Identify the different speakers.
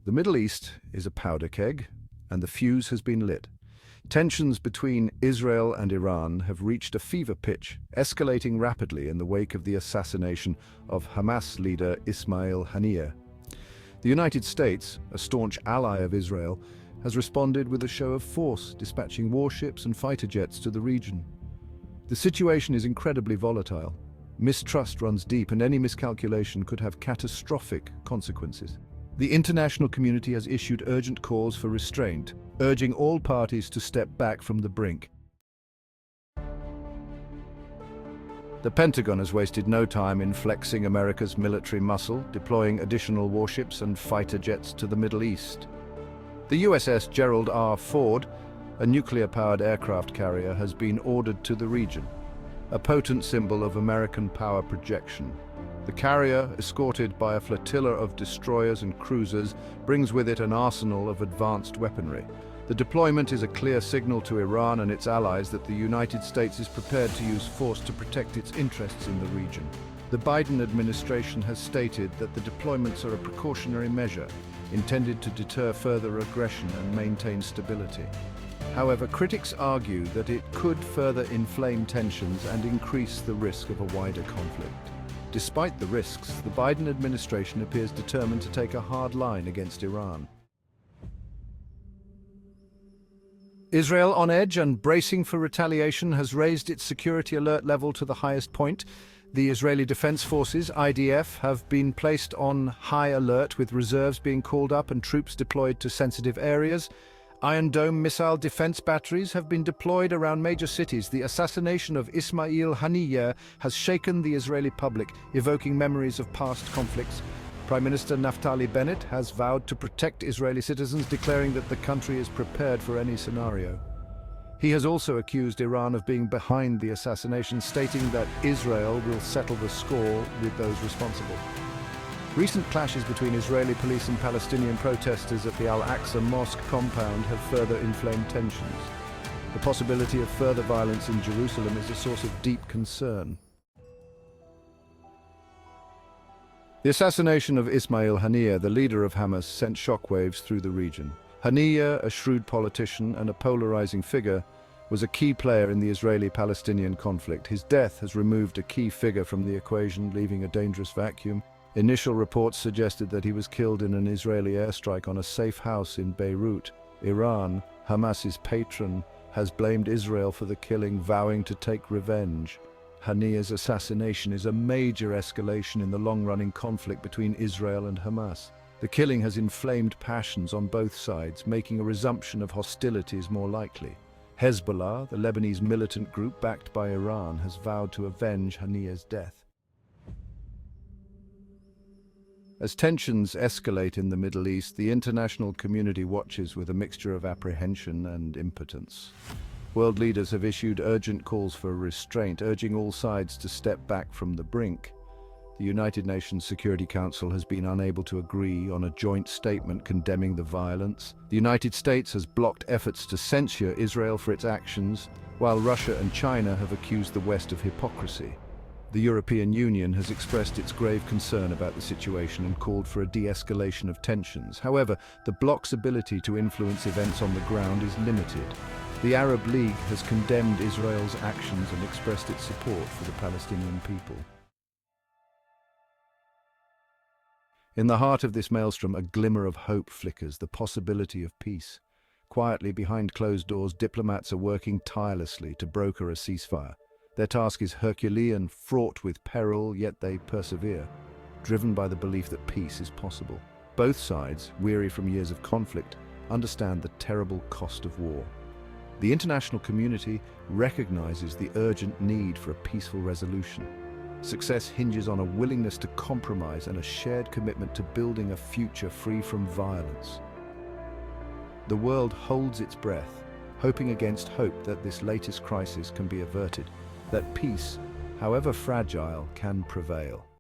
Speaker 1: The Middle East is a powder keg, and the fuse has been lit. Tensions between Israel and Iran have reached a fever pitch, escalating rapidly in the wake of the assassination of Hamas leader Ismail Haniyeh. The United States, a staunch ally of Israel, has responded with a show of force, dispatching warships and fighter jets to the region. The situation is incredibly volatile. Mistrust runs deep, and any miscalculation could have catastrophic consequences. The international community has issued urgent calls for restraint, urging all parties to step back from the brink. The Pentagon has wasted no time in flexing America's military muscle, deploying additional warships and fighter jets to the Middle East. The USS Gerald R. Ford, a nuclear-powered aircraft carrier, has been ordered to the region, a potent symbol of American power projection. The carrier, escorted by a flotilla of destroyers and cruisers, brings with it an arsenal of advanced weaponry. The deployment is a clear signal to Iran and its allies that the United States is prepared to use force to protect its interests in the region. The Biden administration has stated that the deployments are a precautionary measure intended to deter further aggression and maintain stability. However, critics argue that it could further inflame tensions and increase the risk of a wider conflict. Despite the risks, the Biden administration appears determined to take a hard line against Iran. Israel, on edge and bracing for retaliation, has raised its security alert level to the highest point. The Israeli Defense Forces, IDF, have been placed on high alert, with reserves being called up and troops deployed to sensitive areas. Iron Dome missile defense batteries have been deployed around major cities. The assassination of Ismail Haniyeh has shaken the Israeli public, evoking memories of past conflicts. Prime Minister Naftali Bennett has vowed to protect Israeli citizens, declaring that the country is prepared for any scenario. He has also accused Iran of being behind the assassination, stating that Israel will settle the score with those responsible. Recent clashes between Israeli police and Palestinian protesters at the Al-Aqsa Mosque compound have further inflamed tensions. The possibility of further violence in Jerusalem is a source of deep concern. The assassination of Ismail Haniyeh, the leader of Hamas, sent shockwaves through the region. Haniyeh, a shrewd politician and a polarizing figure, was a key player in the Israeli-Palestinian conflict. His death has removed a key figure from the equation, leaving a dangerous vacuum. Initial reports suggested that he was killed in an Israeli airstrike on a safe house in Beirut. Iran, Hamas's patron, has blamed Israel for the killing, vowing to take revenge. Haniyeh's assassination is a major escalation in the long-running conflict between Israel and Hamas. The killing has inflamed passions on both sides, making a resumption of hostilities more likely. Hezbollah, the Lebanese militant group backed by Iran, has vowed to avenge Haniyeh's death. As tensions escalate in the Middle East, the international community watches with a mixture of apprehension and impotence. World leaders have issued urgent calls for restraint, urging all sides to step back from the brink. The United Nations Security Council has been unable to agree on a joint statement condemning the violence. The United States has blocked efforts to censure Israel for its actions, while Russia and China have accused the West of hypocrisy. The European Union has expressed its grave concern about the situation and called for a de-escalation of tensions. However, the bloc's ability to influence events on the ground is limited. The Arab League has condemned Israel's actions and expressed its support for the Palestinian people. In the heart of this maelstrom, a glimmer of hope flickers, the possibility of peace. Quietly behind closed doors, diplomats are working tirelessly to broker a ceasefire. Their task is Herculean, fraught with peril, yet they persevere, driven by the belief that peace is possible. Both sides, weary from years of conflict, understand the terrible cost of war. The international community recognizes the urgent need for a peaceful resolution. Success hinges on a willingness to compromise and a shared commitment to building a future free from violence. The world holds its breath, hoping against hope that this latest crisis can be averted, that peace, however fragile, can prevail.